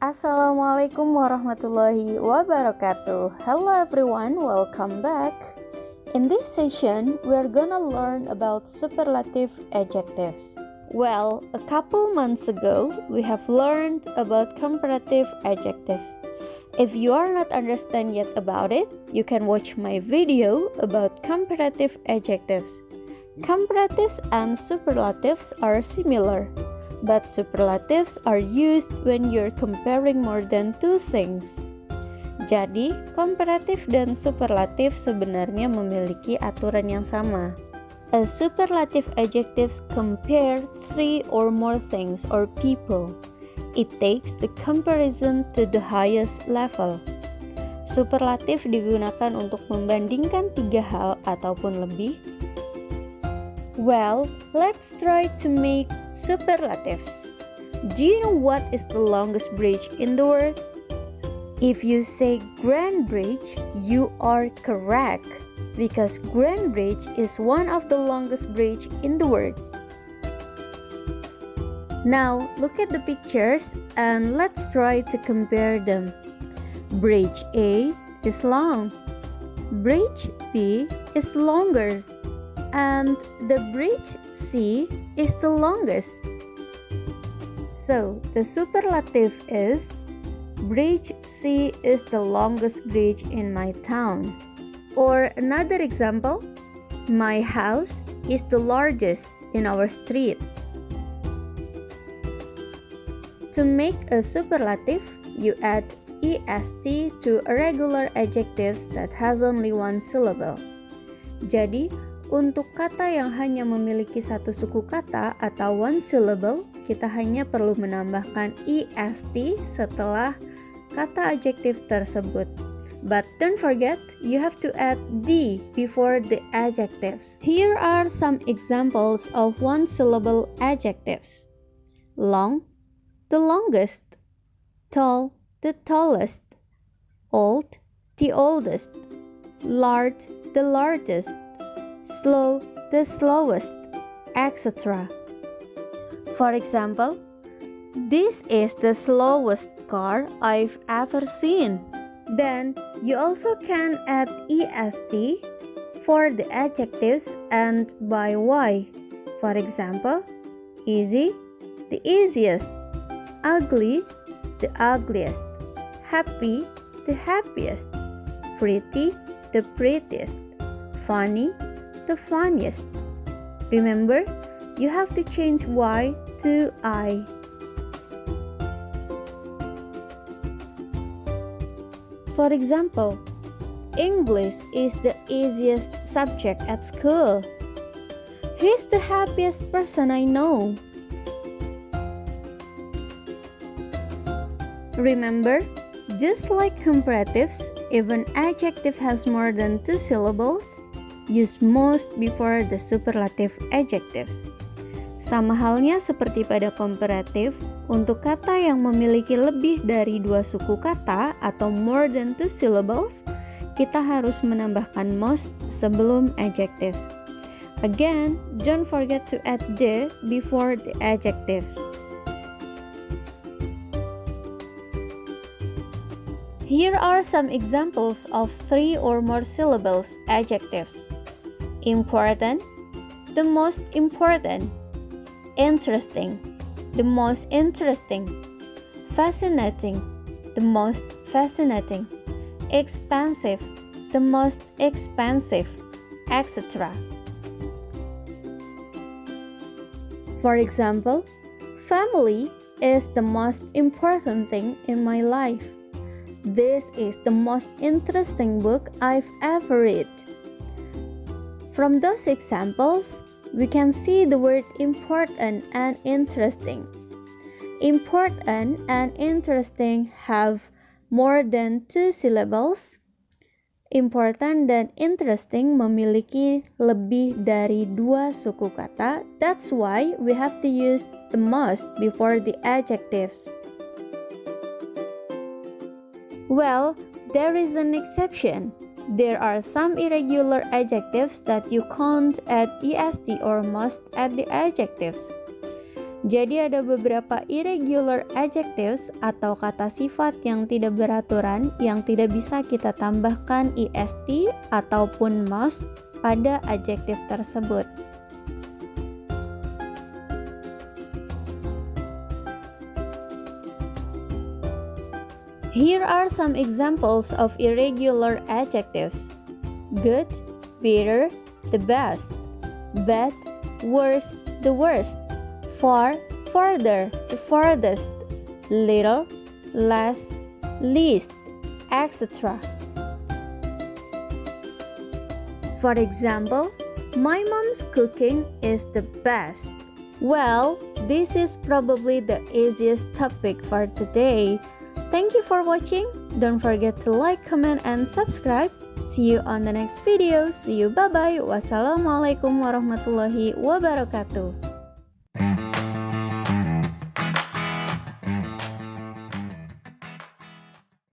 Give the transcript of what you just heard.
Assalamualaikum warahmatullahi wabarakatuh. Hello everyone, welcome back. In this session, we're gonna learn about superlative adjectives. Well, a couple months ago, we have learned about comparative adjective. If you are not understand yet about it, you can watch my video about comparative adjectives. Comparatives and superlatives are similar, but superlatives are used when you're comparing more than two things. Jadi, komparatif dan superlatif sebenarnya memiliki aturan yang sama. A superlative adjectives compare three or more things or people. It takes the comparison to the highest level. Superlatif digunakan untuk membandingkan tiga hal ataupun lebih. Well, let's try to make superlatives. Do you know what is the longest bridge in the world? If you say Grand Bridge, you are correct, because Grand Bridge is one of the longest bridge in the world. Now, look at the pictures and let's try to compare them. Bridge A is long. Bridge B is longer. And the bridge C is the longest. So, the superlative is Bridge C is the longest bridge in my town. Or another example, my house is the largest in our street. To make a superlative, you add est to irregular adjectives that has only one syllable. Jadi, untuk kata yang hanya memiliki satu suku kata atau one syllable, kita hanya perlu menambahkan est setelah kata adjektif tersebut. But don't forget, you have to add d before the adjectives. Here are some examples of one-syllable adjectives. Long, the longest. Tall, the tallest. Old, the oldest. Large, the largest. Slow, the slowest, etc. For example, this is the slowest car I've ever seen. Then, you also can add est for the adjectives and by y. For example, easy, the easiest. Ugly, the ugliest. Happy, the happiest. Pretty, the prettiest. Funny, the funniest. Remember, you have to change y to I. For example, English is the easiest subject at school. He's the happiest person I know. Remember, just like comparatives, if an adjective has more than two syllables, use most before the superlative adjectives. Sama halnya seperti pada komparatif, untuk kata yang memiliki lebih dari dua suku kata atau more than two syllables, kita harus menambahkan most sebelum adjectives. Again, don't forget to add the before the adjective. Here are some examples of three or more syllables adjectives. Important, the most important. Interesting, the most interesting. Fascinating, the most fascinating. Expensive, the most expensive, etc. For example, family is the most important thing in my life. This is the most interesting book I've ever read. From those examples, we can see the word important and interesting. Important and interesting have more than two syllables. Important dan interesting memiliki lebih dari dua suku kata. That's why we have to use the most before the adjectives. Well, there is an exception. There are some irregular adjectives that you can't add est or must at the adjectives. Jadi ada beberapa irregular adjectives atau kata sifat yang tidak beraturan yang tidak bisa kita tambahkan est ataupun must pada adjektif tersebut. Here are some examples of irregular adjectives. Good, better, the best. Bad, worse, the worst. Far, farther, the farthest. Little, less, least, etc. For example, my mom's cooking is the best. Well, this is probably the easiest topic for today. Thank you for watching. Don't forget to like, comment, and subscribe. See you on the next video. See you, bye-bye. Wassalamualaikum warahmatullahi wabarakatuh.